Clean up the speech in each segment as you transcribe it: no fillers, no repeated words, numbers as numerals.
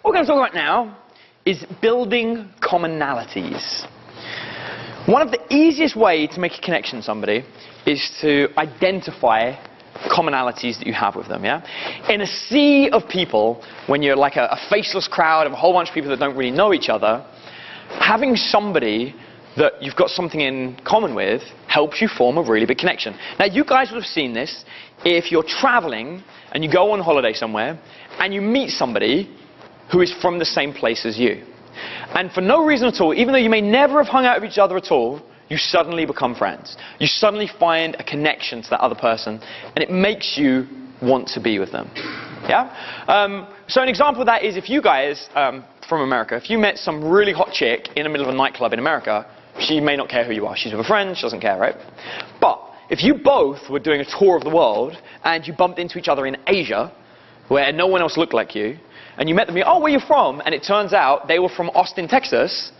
What we're going to talk about now is building commonalities. One of the easiest ways to make a connection with somebody is to identify commonalities that you have with them, yeah? In a sea of people, when you're like a faceless crowd of a whole bunch of people that don't really know each other, having somebody that you've got something in common with helps you form a really big connection. Now, you guys would have seen this if you're traveling and you go on holiday somewhere and you meet somebody who is from the same place as you. And for no reason at all, even though you may never have hung out with each other at all, you suddenly become friends. You suddenly find a connection to that other person, and it makes you want to be with them. Yeah? So an example of that is if you guys, from America, if you met some really hot chick in the middle of a nightclub in America, she may not care who you are. She's with a friend, she doesn't care, right? But if you both were doing a tour of the world, and you bumped into each other in Asia, where no one else looked like you, and you met them, oh, where are you from? And it turns out they were from Austin, Texas,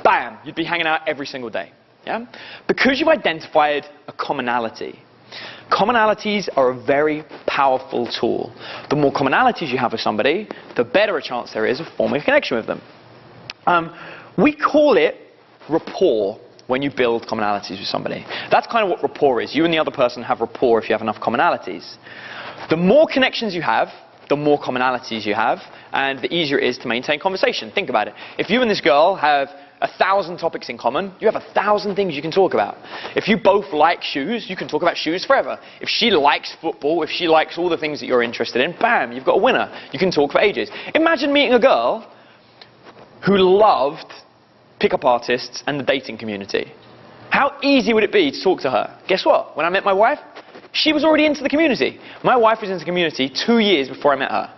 bam, you'd be hanging out every single day. Yeah? Because you've identified a commonality. Commonalities are a very powerful tool. The more commonalities you have with somebody, the better a chance there is of forming a connection with them. We call it rapport when you build commonalities with somebody. That's kind of what rapport is. You and the other person have rapport if you have enough commonalities. The more connections you have, the more commonalities you have, and the easier it is to maintain conversation. Think about it. If you and this girl have 1,000 topics in common, you have 1,000 things you can talk about. If you both like shoes, you can talk about shoes forever. If she likes football, if she likes all the things that you're interested in, bam, you've got a winner. You can talk for ages. Imagine meeting a girl who loved pickup artists and the dating community. How easy would it be to talk to her? Guess what? When I met my wife, she was already into the community. My wife was into the community 2 years before I met her.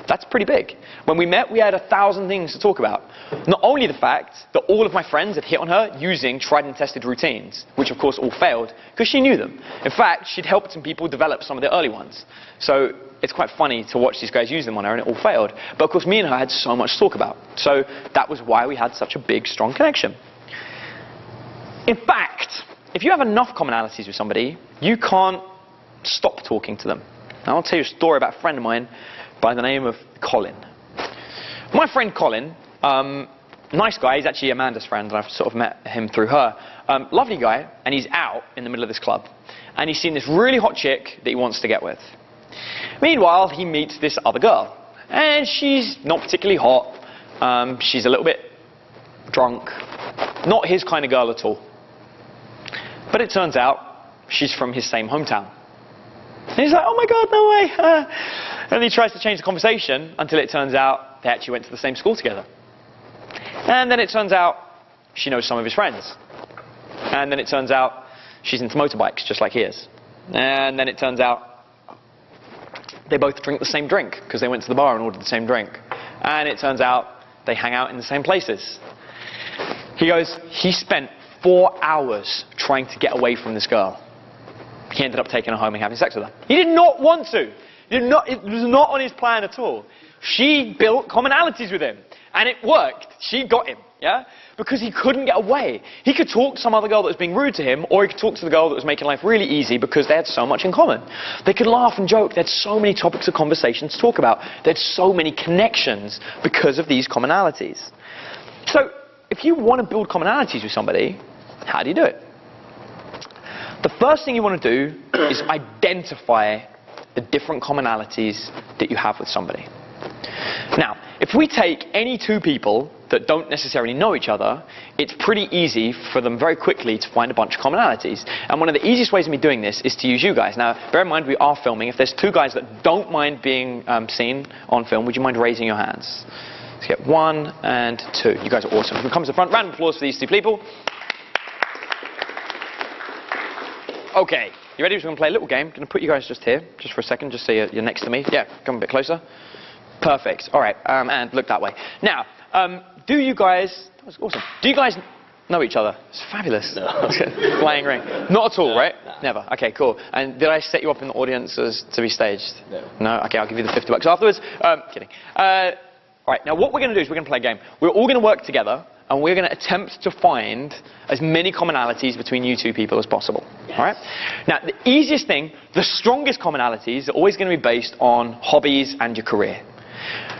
That's pretty big. When we met, we had 1,000 things to talk about. Not only the fact that all of my friends had hit on her using tried and tested routines, which of course all failed, because she knew them. In fact, she'd helped some people develop some of the early ones. So it's quite funny to watch these guys use them on her, and it all failed. But of course, me and her had so much to talk about. So that was why we had such a big, strong connection. In fact, if you have enough commonalities with somebody, you can't stop talking to them. Now, I'll tell you a story about a friend of mine by the name of Colin. My friend Colin, nice guy, he's actually Amanda's friend, and I've sort of met him through her. Lovely guy, and he's out in the middle of this club. And he's seen this really hot chick that he wants to get with. Meanwhile, he meets this other girl. And she's not particularly hot. She's a little bit drunk. Not his kind of girl at all. But it turns out she's from his same hometown. And he's like, oh my God, no way. And he tries to change the conversation until it turns out they actually went to the same school together. And then it turns out she knows some of his friends. And then it turns out she's into motorbikes just like he is. And then it turns out they both drink the same drink because they went to the bar and ordered the same drink. And it turns out they hang out in the same places. He goes, he spent 4 hours trying to get away from this girl. He ended up taking her home and having sex with her. He did not want to. It was not on his plan at all. She built commonalities with him. And it worked. She got him. Yeah? Because he couldn't get away. He could talk to some other girl that was being rude to him, or he could talk to the girl that was making life really easy because they had so much in common. They could laugh and joke. They had so many topics of conversation to talk about. They had so many connections because of these commonalities. So, if you want to build commonalities with somebody, how do you do it? The first thing you want to do is identify the different commonalities that you have with somebody. Now, if we take any two people that don't necessarily know each other, it's pretty easy for them very quickly to find a bunch of commonalities. And one of the easiest ways of me doing this is to use you guys. Now, bear in mind we are filming. If there's two guys that don't mind being seen on film, would you mind raising your hands? Let's get 1 and 2. You guys are awesome. Who comes to the front? Round of applause for these two people. Okay, you ready? We're going to play a little game. I'm going to put you guys just here, just for a second, just so you're next to me. Yeah, come a bit closer. Perfect. All right, and look that way. Now, do you guys... That was awesome. Do you guys know each other? It's fabulous. No. Flying ring. Not at all, right? No. Never. Okay, cool. And did I set you up in the audience as to be staged? No. No? Okay, I'll give you the $50 afterwards. Kidding. All right, now what we're going to do is we're going to play a game. We're all going to work together, and we're going to attempt to find as many commonalities between you two people as possible. Yes. All right? Now, the easiest thing, the strongest commonalities are always going to be based on hobbies and your career.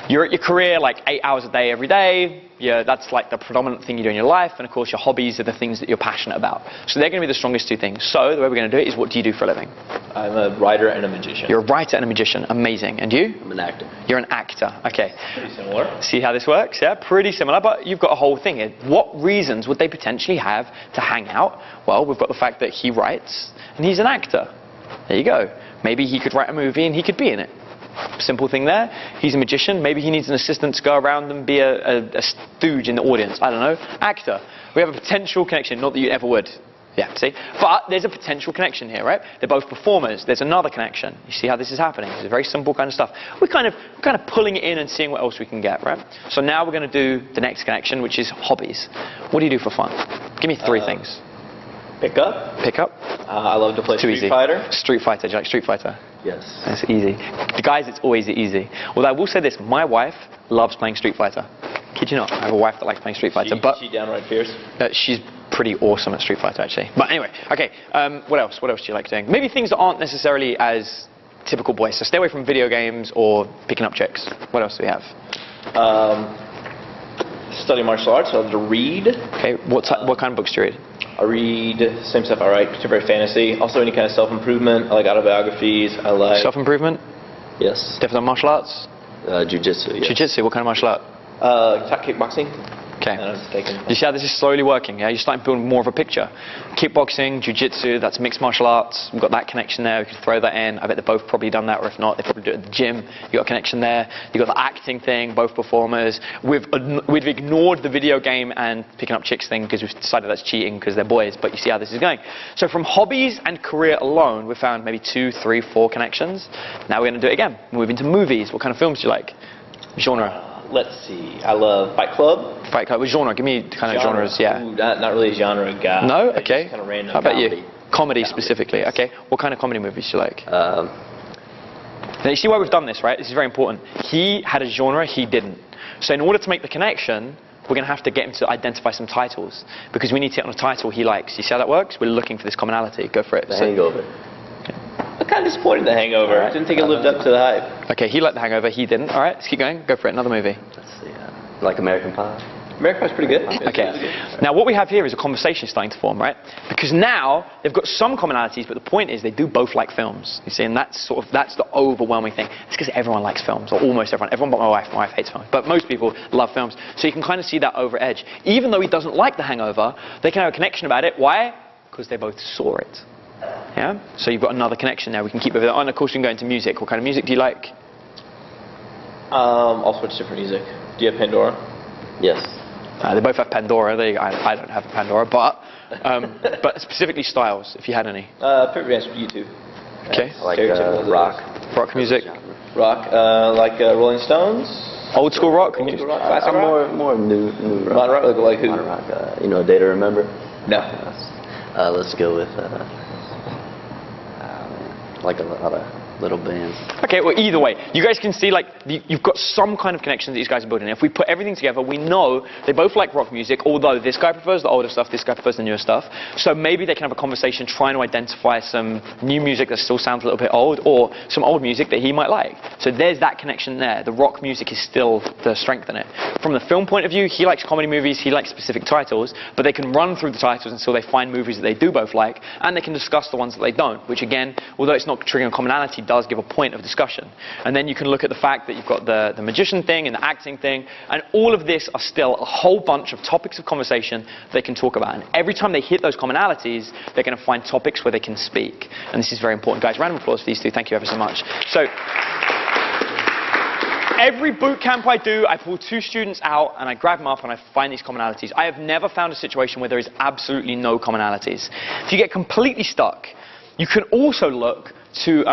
You're at your career like 8 hours a day every day. Yeah, that's like the predominant thing you do in your life. And of course, your hobbies are the things that you're passionate about. So they're going to be the strongest two things. So the way we're going to do it is, what do you do for a living? I'm a writer and a magician. You're a writer and a magician. Amazing. And you? I'm an actor. You're an actor. Okay. Pretty similar. See how this works? Yeah, pretty similar. But you've got a whole thing here. What reasons would they potentially have to hang out? Well, we've got the fact that he writes and he's an actor. There you go. Maybe he could write a movie and he could be in it. Simple thing there. He's a magician. Maybe he needs an assistant to go around and be a stooge in the audience. I don't know. Actor. We have a potential connection. Not that you ever would. Yeah, see? But there's a potential connection here, right? They're both performers. There's another connection. You see how this is happening? It's very simple kind of stuff. We're kind of pulling it in and seeing what else we can get, right? So now we're going to do the next connection, which is hobbies. What do you do for fun? Give me 3 things. Pick up. Pick up. I love to play Street Fighter. Street Fighter. Do you like Street Fighter? Yes. That's easy. The guys, it's always easy. Although I will say this, my wife loves playing Street Fighter. Kid you not, I have a wife that likes playing Street Fighter. But she downright fierce? She's pretty awesome at Street Fighter, actually. But anyway, okay, what else? What else do you like doing? Maybe things that aren't necessarily as typical boys. So stay away from video games or picking up chicks. What else do we have? Study martial arts. I love to read. Okay, what kind of books do you read? I read same stuff I write, contemporary fantasy. Also any kind of self-improvement. I like autobiographies. I like self-improvement. Yes. Definitely martial arts. Jiu-jitsu. Yes. Jiu-jitsu. What kind of martial art? Kickboxing. Okay. You see how this is slowly working, yeah? You're starting to build more of a picture. Kickboxing, jiu-jitsu, that's mixed martial arts. We've got that connection there. We could throw that in. I bet they've both probably done that, or if not, they probably do it at the gym. You've got a connection there. You've got the acting thing, both performers. We've ignored the video game and picking up chicks thing because we've decided that's cheating because they're boys, but you see how this is going. So from hobbies and career alone, we've found maybe 2, 3, 4 connections. Now we're going to do it again. Move into movies. What kind of films do you like? Genre? Let's see. I love Fight Club. Fight Club. What genre? Give me kind of genres. Yeah. Ooh, not really a genre guy. No. Okay. Kind of random. How about comedy. you? Comedy specifically. Okay. What kind of comedy movies do you like? Now you see why we've done this, right? This is very important. He had a genre. He didn't. So in order to make the connection, we're going to have to get him to identify some titles because we need to hit on a title he likes. You see how that works? We're looking for this commonality. Go for it. The Hangover. I'm kind of disappointed in The Hangover. I didn't think it lived up to the hype. Okay, he liked The Hangover, he didn't. All right, let's keep going. Go for it. Another movie. Let's see. Like American Pie. American Pie's pretty good. Okay. Now what we have here is a conversation starting to form, right? Because now they've got some commonalities, but the point is they do both like films. You see, and that's the overwhelming thing. It's because everyone likes films, or almost everyone. Everyone but my wife. My wife hates films, but most people love films. So you can kind of see that over edge. Even though he doesn't like The Hangover, they can have a connection about it. Why? Because they both saw it. Yeah? So you've got another connection there. We can keep with it. And of course, we can go into music. What kind of music do you like? All sorts of different music. Do you have Pandora? Yes. They both have Pandora. I don't have a Pandora, but specifically styles, if you had any. Favorite bands from YouTube. Okay. I like rock. Rock music. Rock, like Rolling Stones. Old school rock. Old school rock. Classic rock. More new rock. Modern rock, like who? Modern rock. You know, Day to Remember. No. Let's go with like a lot of little bands. Okay, well either way, you guys can see like you've got some kind of connections that these guys are building. If we put everything together, we know they both like rock music, although this guy prefers the older stuff, this guy prefers the newer stuff. So maybe they can have a conversation trying to identify some new music that still sounds a little bit old, or some old music that he might like. So there's that connection there. The rock music is still the strength in it. From the film point of view, he likes comedy movies, he likes specific titles, but they can run through the titles until they find movies that they do both like, and they can discuss the ones that they don't, which again, although it's not triggering commonality, does give a point of discussion. And then you can look at the fact that you've got the magician thing and the acting thing, and all of this are still a whole bunch of topics of conversation they can talk about. And every time they hit those commonalities, they're going to find topics where they can speak. And this is very important. Guys, round of applause for these two. Thank you ever so much. So, every boot camp I do, I pull 2 students out and I grab them up and I find these commonalities. I have never found a situation where there is absolutely no commonalities. If you get completely stuck, you can also look to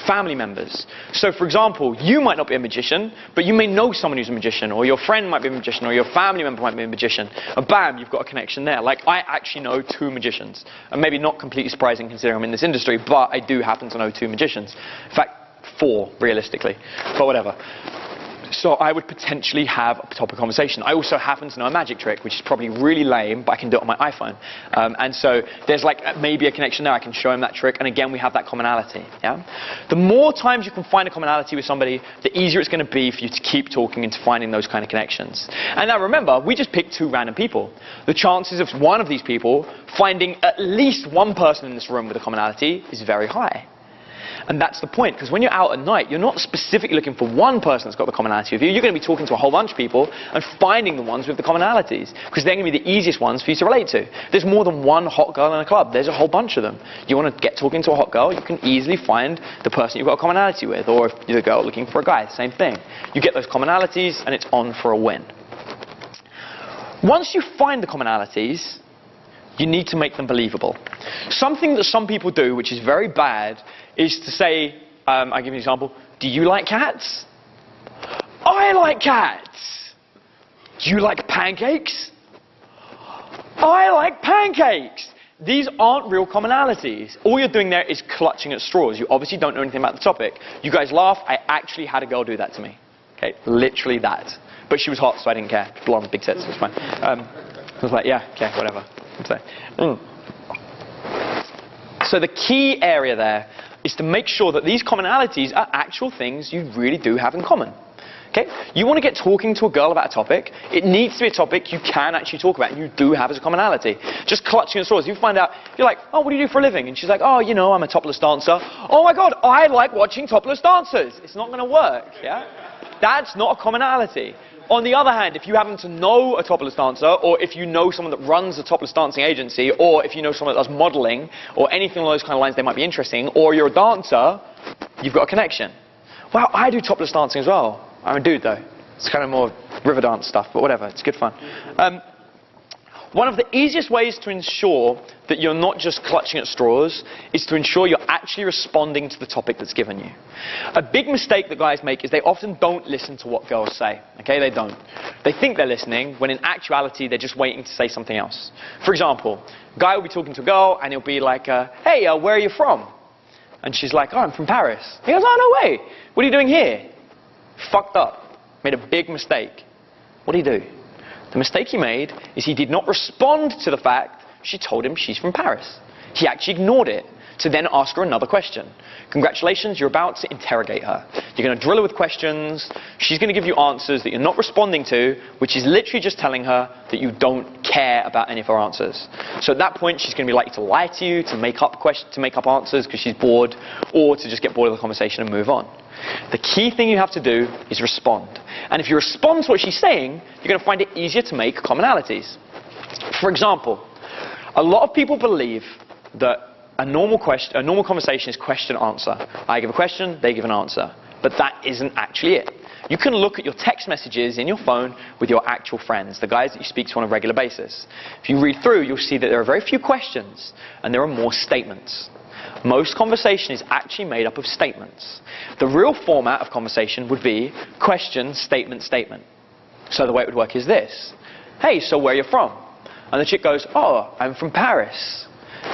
family members. So for example, you might not be a magician, but you may know someone who's a magician, or your friend might be a magician, or your family member might be a magician. And bam, you've got a connection there. Like, I actually know 2 magicians. And maybe not completely surprising considering I'm in this industry, but I do happen to know 2 magicians. In fact, 4, realistically. But whatever. So I would potentially have a topic of conversation. I also happen to know a magic trick, which is probably really lame, but I can do it on my iPhone. And so there's like maybe a connection there. I can show him that trick, and again, we have that commonality. Yeah? The more times you can find a commonality with somebody, the easier it's going to be for you to keep talking and to finding those kind of connections. And now remember, we just picked 2 random people. The chances of one of these people finding at least one person in this room with a commonality is very high. And that's the point, because when you're out at night, you're not specifically looking for one person that's got the commonality with you. You're going to be talking to a whole bunch of people and finding the ones with the commonalities, because they're going to be the easiest ones for you to relate to. There's more than one hot girl in a club. There's a whole bunch of them. You want to get talking to a hot girl, you can easily find the person you've got a commonality with, or if you're a girl looking for a guy, same thing. You get those commonalities, and it's on for a win. Once you find the commonalities, you need to make them believable. Something that some people do, which is very bad, is to say, I'll give you an example, do you like cats? I like cats. Do you like pancakes? I like pancakes. These aren't real commonalities. All you're doing there is clutching at straws. You obviously don't know anything about the topic. You guys laugh. I actually had a girl do that to me. Okay, literally that. But she was hot, so I didn't care. Blonde, big tits, it was fine. I was like, yeah, okay, whatever. So the key area there is to make sure that these commonalities are actual things you really do have in common. Okay? You want to get talking to a girl about a topic, it needs to be a topic you can actually talk about and you do have as a commonality. Just clutching at straws. You find out, you're like, oh, what do you do for a living? And she's like, oh, you know, I'm a topless dancer. Oh my God, I like watching topless dancers. It's not going to work, yeah? That's not a commonality. On the other hand, if you happen to know a topless dancer, or if you know someone that runs a topless dancing agency, or if you know someone that does modeling, or anything along those kind of lines they might be interesting, or you're a dancer, you've got a connection. Wow, I do topless dancing as well. I'm a dude though. It's kind of more river dance stuff, but whatever, it's good fun. One of the easiest ways to ensure that you're not just clutching at straws is to ensure you're actually responding to the topic that's given you. A big mistake that guys make is they often don't listen to what girls say. Okay, they don't. They think they're listening when in actuality they're just waiting to say something else. For example, a guy will be talking to a girl and he'll be like, hey, where are you from? And she's like, oh, I'm from Paris. He goes, oh, no way. What are you doing here? Fucked up. Made a big mistake. What did he do? The mistake he made is he did not respond to the fact she told him she's from Paris. He actually ignored it to then ask her another question. Congratulations, you're about to interrogate her. You're going to drill her with questions. She's going to give you answers that you're not responding to, which is literally just telling her that you don't care about any of her answers. So at that point, she's going to be likely to lie to you, to make up answers because she's bored, or to just get bored of the conversation and move on. The key thing you have to do is respond. And if you respond to what she's saying, you're going to find it easier to make commonalities. For example, a lot of people believe that a normal conversation is question-answer. I give a question, they give an answer. But that isn't actually it. You can look at your text messages in your phone with your actual friends, the guys that you speak to on a regular basis. If you read through, you'll see that there are very few questions and there are more statements. Most conversation is actually made up of statements. The real format of conversation would be question, statement, statement. So the way it would work is this. Hey, so where are you from? And the chick goes, oh, I'm from Paris.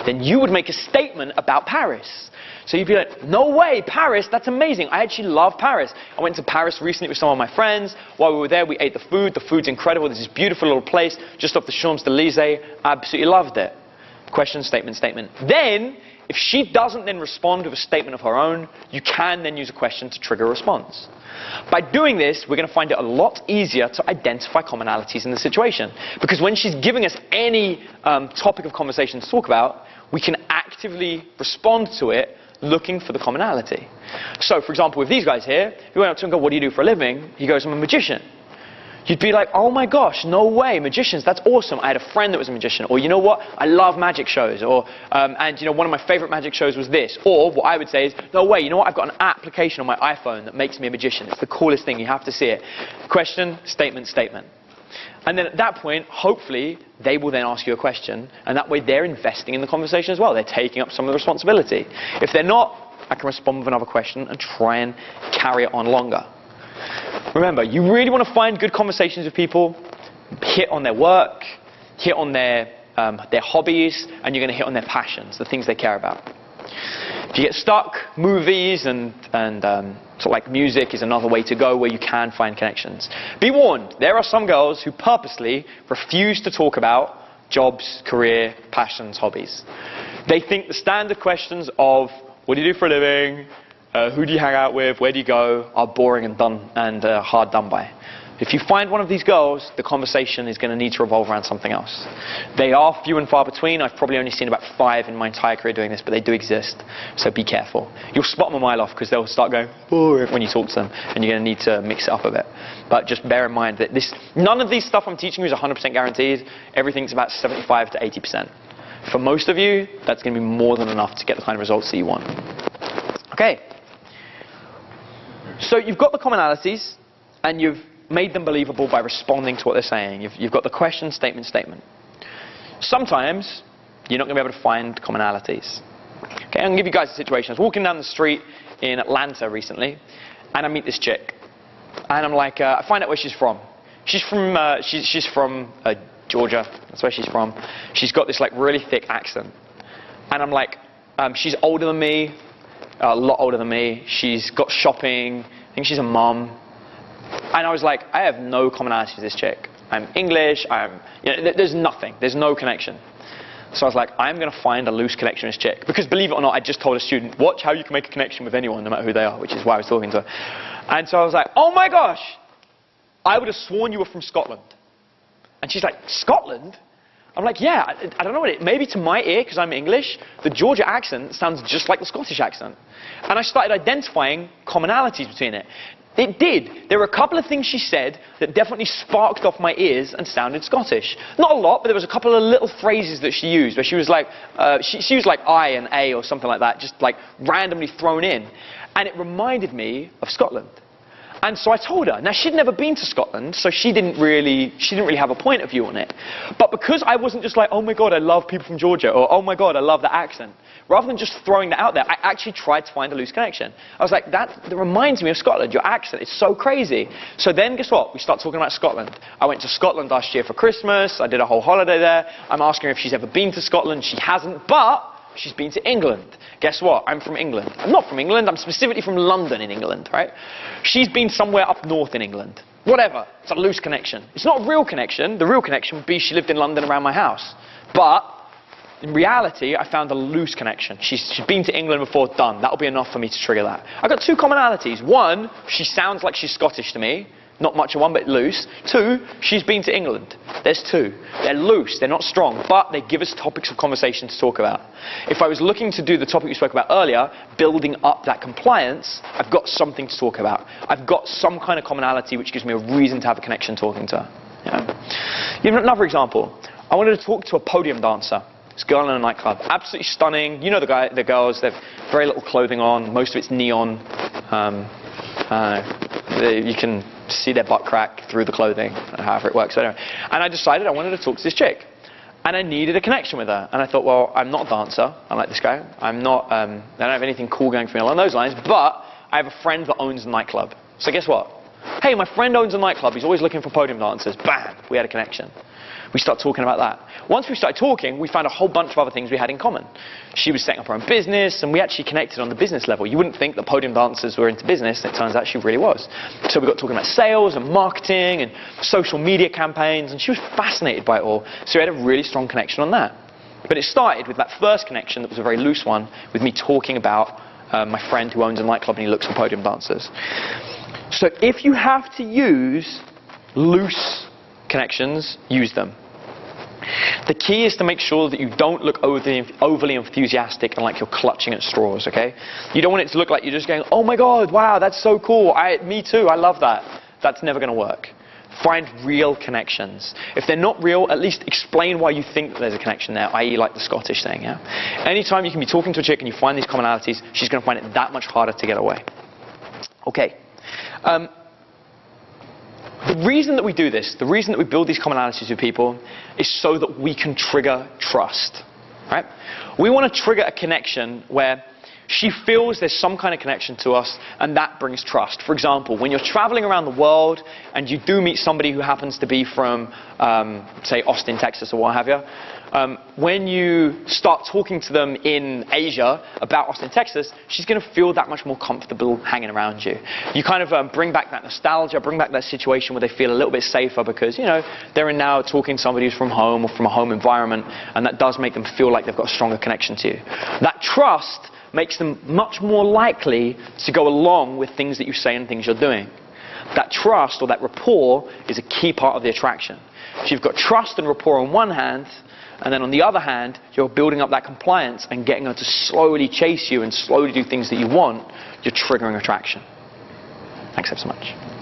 Then you would make a statement about Paris. So you'd be like, no way, Paris, that's amazing. I actually love Paris. I went to Paris recently with some of my friends. While we were there, we ate the food. The food's incredible. There's this beautiful little place just off the Champs-Élysées. I absolutely loved it. Question, statement, statement. Then, if she doesn't then respond with a statement of her own, you can then use a question to trigger a response. By doing this, we're going to find it a lot easier to identify commonalities in the situation. Because when she's giving us any topic of conversation to talk about, we can actively respond to it looking for the commonality. So, for example, with these guys here, you went up to him and go, what do you do for a living? He goes, I'm a magician. You'd be like, oh my gosh, no way, magicians, that's awesome. I had a friend that was a magician. Or you know what, I love magic shows. Or, and you know, one of my favorite magic shows was this. Or what I would say is, no way, you know what, I've got an application on my iPhone that makes me a magician. It's the coolest thing, you have to see it. Question, statement, statement. And then at that point, hopefully, they will then ask you a question. And that way they're investing in the conversation as well. They're taking up some of the responsibility. If they're not, I can respond with another question and try and carry it on longer. Remember, you really want to find good conversations with people, hit on their work, hit on their hobbies, and you're going to hit on their passions, the things they care about. If you get stuck, movies and sort of like music is another way to go where you can find connections. Be warned, there are some girls who purposely refuse to talk about jobs, career, passions, hobbies. They think the standard questions of what do you do for a living, who do you hang out with, where do you go, are boring and hard done by. If you find one of these girls, the conversation is going to need to revolve around something else. They are few and far between. I've probably only seen about 5 in my entire career doing this, but they do exist. So be careful. You'll spot them a mile off because they'll start going boring when you talk to them, and you're going to need to mix it up a bit. But just bear in mind that none of these stuff I'm teaching you is 100% guaranteed. Everything's about 75 to 80%. For most of you, that's going to be more than enough to get the kind of results that you want. Okay. So you've got the commonalities, and you've made them believable by responding to what they're saying. You've got the question, statement, statement. Sometimes you're not going to be able to find commonalities. Okay, I'm going to give you guys a situation. I was walking down the street in Atlanta recently, and I meet this chick. And I'm like, I find out where she's from. She's from Georgia. That's where she's from. She's got this like really thick accent. And I'm like, she's older than me, a lot older than me. She's got shopping. I think she's a mom. And I was like, I have no commonality with this chick. I'm English, there's nothing, there's no connection. So I was like, I'm going to find a loose connection with this chick. Because believe it or not, I just told a student, watch how you can make a connection with anyone, no matter who they are, which is why I was talking to her. And so I was like, oh my gosh, I would have sworn you were from Scotland. And she's like, Scotland? I'm like, yeah, I don't know what maybe to my ear, because I'm English, the Georgia accent sounds just like the Scottish accent. And I started identifying commonalities between it. It did. There were a couple of things she said that definitely sparked off my ears and sounded Scottish. Not a lot, but there was a couple of little phrases that she used where she was like, she used like I and A or something like that, just like randomly thrown in. And it reminded me of Scotland. And so I told her. Now, she'd never been to Scotland, so she didn't really have a point of view on it. But because I wasn't just like, oh my God, I love people from Georgia, or oh my God, I love the accent, rather than just throwing that out there, I actually tried to find a loose connection. I was like, that reminds me of Scotland, your accent, it's so crazy. So then, guess what? We start talking about Scotland. I went to Scotland last year for Christmas. I did a whole holiday there. I'm asking her if she's ever been to Scotland. She hasn't, but she's been to England. Guess what? I'm from England. I'm not from England. I'm specifically from London in England, right? She's been somewhere up north in England. Whatever. It's a loose connection. It's not a real connection. The real connection would be she lived in London around my house. But in reality, I found a loose connection. She's been to England before, done. That'll be enough for me to trigger that. I've got 2 commonalities. 1, she sounds like she's Scottish to me. Not much of one, but loose. 2, she's been to England. There's 2. They're loose, they're not strong, but they give us topics of conversation to talk about. If I was looking to do the topic we spoke about earlier, building up that compliance, I've got something to talk about. I've got some kind of commonality which gives me a reason to have a connection talking to her. Yeah. You know, another example. I wanted to talk to a podium dancer. This girl in a nightclub, absolutely stunning. You know the girls, they've very little clothing on, most of it's neon. You can see their butt crack through the clothing, however it works. But anyway. And I decided I wanted to talk to this chick. And I needed a connection with her. And I thought, well, I'm not a dancer, unlike this guy. I don't have anything cool going for me along those lines, but I have a friend that owns a nightclub. So guess what? Hey, my friend owns a nightclub. He's always looking for podium dancers. Bam! We had a connection. We start talking about that. Once we started talking, we found a whole bunch of other things we had in common. She was setting up her own business, and we actually connected on the business level. You wouldn't think that podium dancers were into business, and it turns out she really was. So we got talking about sales and marketing and social media campaigns, and she was fascinated by it all. So we had a really strong connection on that. But it started with that first connection that was a very loose one, with me talking about my friend who owns a nightclub and he looks for podium dancers. So if you have to use loose connections, use them. The key is to make sure that you don't look overly enthusiastic and like you're clutching at straws, okay? You don't want it to look like you're just going, oh my God, wow, that's so cool. Me too, I love that. That's never going to work. Find real connections. If they're not real, at least explain why you think that there's a connection there, i.e. like the Scottish thing, yeah? Anytime you can be talking to a chick and you find these commonalities, she's going to find it that much harder to get away. Okay. The reason that we do this, the reason that we build these commonalities with people is so that we can trigger trust, right? We want to trigger a connection where she feels there's some kind of connection to us, and that brings trust. For example, when you're traveling around the world and you do meet somebody who happens to be from, say, Austin, Texas, or what have you, when you start talking to them in Asia about Austin, Texas, she's going to feel that much more comfortable hanging around you. You kind of bring back that nostalgia, bring back that situation where they feel a little bit safer because, you know, they're in now talking to somebody who's from home or from a home environment, and that does make them feel like they've got a stronger connection to you. That trust makes them much more likely to go along with things that you say and things you're doing. That trust or that rapport is a key part of the attraction. So you've got trust and rapport on one hand, and then on the other hand, you're building up that compliance and getting her to slowly chase you and slowly do things that you want. You're triggering attraction. Thanks ever so much.